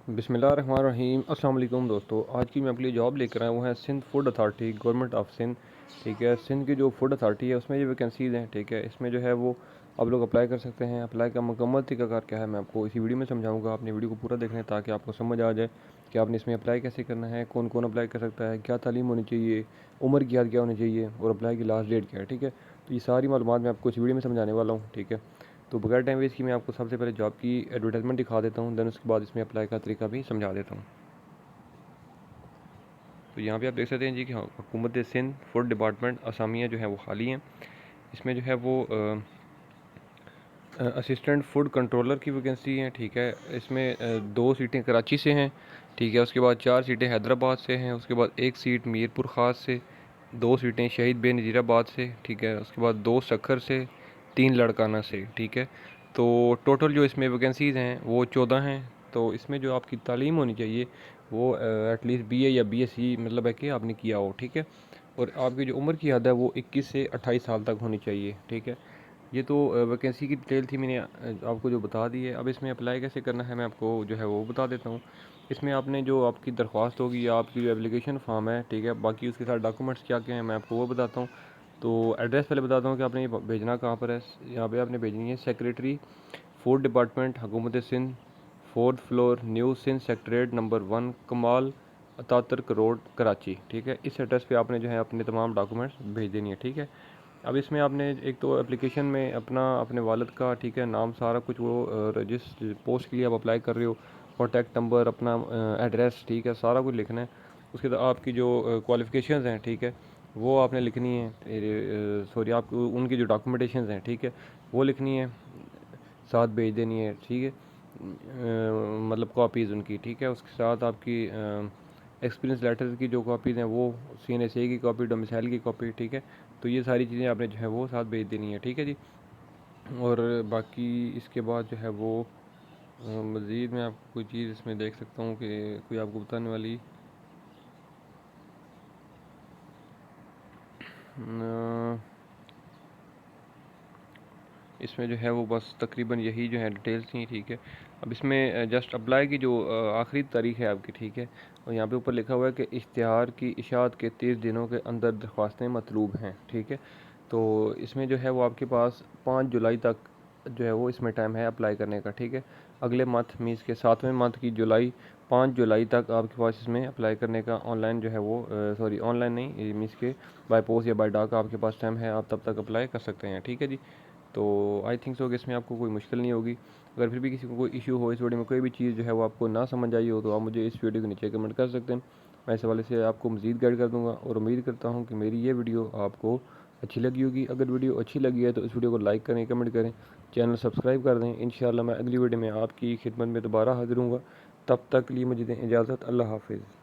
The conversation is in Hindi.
बिस्मिल्लाहिर्रहमानिर्रहीम। अस्सलाम वालेकुम दोस्तों, आज की मैं आपके लिए जॉब लेकर आया हूँ है Sindh food authority, government of Sindh. ठीक है, सिंध की जो फूड अथॉरिटी है उसमें ये वैकेंसीज़ हैं। ठीक है, इसमें जो है वो आप लोग अप्लाई कर सकते हैं। अप्लाई का मुकम्मल तरीकाकार क्या है मैं आपको इसी वीडियो में समझाऊंगा। आपने वीडियो को पूरा देखना है ताकि आपको समझ आ जाए कि आपने इसमें अप्लाई कैसे करना है, कौन कौन अप्लाई कर सकता है, क्या तालीम होनी चाहिए, उम्र की हद क्या होनी चाहिए और अप्लाई की लास्ट डेट क्या है। ठीक है, तो ये सारी मालूमात मैं आपको इस वीडियो में समझाने वाला हूँ। ठीक है, तो बगैर टाइम वेस्ट की मैं आपको सबसे पहले जॉब की एडवर्टाइजमेंट दिखा देता हूँ, देन उसके बाद इसमें अप्लाई का तरीका भी समझा देता हूँ। तो यहाँ पे आप देख सकते हैं जी कि हाँ, हुकूमत सिंध फूड डिपार्टमेंट असामियाँ जो हैं वो खाली हैं। इसमें जो है वो असिस्टेंट फूड कंट्रोलर की वैकेंसी है। ठीक है, इसमें 2 सीटें कराची से हैं। ठीक है, उसके बाद 4 सीटें हैदराबाद से हैं। उसके बाद 1 सीट मीरपुर ख़ास से, 2 सीटें शहीद बेनज़ीराबाद से। ठीक है, उसके बाद 2 सखर से, 3 लड़काना से। ठीक है, तो टोटल जो इसमें वैकेंसीज़ हैं वो 14 हैं। तो इसमें जो आपकी तालीम होनी चाहिए वो एटलीस्ट BA या BSc मतलब है कि आपने किया हो। ठीक है, और आपकी जो उम्र की हद है वो 21 से 28 साल तक होनी चाहिए। ठीक है, ये तो वैकेंसी की डिटेल थी, मैंने आपको जो बता दी है। अब इसमें अप्लाई कैसे करना है मैं आपको जो है वो बता देता हूँ। इसमें आपने जो आपकी दरख्वास्त होगी या आपकी जो एप्लीकेशन फॉर्म है, ठीक है, बाकी उसके साथ डॉक्यूमेंट्स क्या क्या हैं मैं आपको वो बताता हूँ। तो एड्रेस पहले बताता हूँ कि आपने ये भेजना कहाँ पर है। यहाँ पे आपने भेजनी है सेक्रेटरी फूड डिपार्टमेंट हुकूमत Sindh, 4th floor, new Sindh secretariat number 1, Kemal Ataturk road, Karachi. ठीक है, इस एड्रेस पे आपने जो है अपने तमाम डॉक्यूमेंट्स भेज देनी है। ठीक है, अब इसमें आपने एक तो एप्लीकेशन में अपने वालिद का, ठीक है, नाम सारा कुछ वो जिस पोस्ट के लिए आप अप्लाई कर रहे हो, कॉन्टैक्ट नंबर, अपना एड्रेस, ठीक है, सारा कुछ लिखना है। उसके बाद आपकी जो क्वालिफ़िकेशंस हैं, ठीक है, वो आपने लिखनी है। सॉरी, आप उनकी जो डॉक्यूमेंटेशंस हैं, ठीक है, वो लिखनी है, साथ भेज देनी है। ठीक है, मतलब कॉपीज़ उनकी। ठीक है, उसके साथ आपकी एक्सपीरियंस लेटर की जो कॉपीज़ हैं वो, CNSA की कॉपी, डोमिसाइल की कॉपी। ठीक है, तो ये सारी चीज़ें आपने जो है वो साथ भेज देनी है। ठीक है जी, और बाकी इसके बाद जो है वो मज़ीद मैं आपको कोई चीज़ इसमें देख सकता हूँ कि कोई आपको बताने वाली अ, इसमें जो है वो बस तकरीबन यही जो है डिटेल्स थी। ठीक है, अब इसमें जस्ट अप्लाई की जो आखिरी तारीख है आपकी, ठीक है, और यहाँ पे ऊपर लिखा हुआ है कि इश्तिहार की इशाअत के 30 दिनों के अंदर दरख्वास्तें मतलूब हैं। ठीक है, तो इसमें जो है वो आपके पास 5 जुलाई तक जो है वो इसमें टाइम है अप्लाई करने का। ठीक है, अगले मंथ मीन्स के 7वें मंथ की जुलाई, 5 जुलाई तक आपके पास इसमें अप्लाई करने का ऑनलाइन जो है वो सॉरी ऑनलाइन नहीं, मीन्स के बाय पोस्ट या बाय डाक आपके पास टाइम है, आप तब तक अप्लाई कर सकते हैं। ठीक है जी, तो आई थिंक सो कि इसमें आपको कोई मुश्किल नहीं होगी। अगर फिर भी किसी को कोई इशू हो, इस वीडियो में कोई भी चीज़ जो है वो आपको ना समझ आई हो, तो आप मुझे इस वीडियो के नीचे कमेंट कर सकते हैं। मैं इस हवाले से आपको मज़ीद गाइड कर दूँगा और उम्मीद करता हूँ कि मेरी ये वीडियो आपको अच्छी लगी होगी। अगर वीडियो अच्छी लगी है तो इस वीडियो को लाइक करें, कमेंट करें, चैनल सब्सक्राइब कर दें। इंशाल्लाह मैं अगली वीडियो में आपकी खिदमत में दोबारा हाजिर हूँगा। तब तक के लिए मुझे दें इजाज़त। अल्लाह हाफिज़।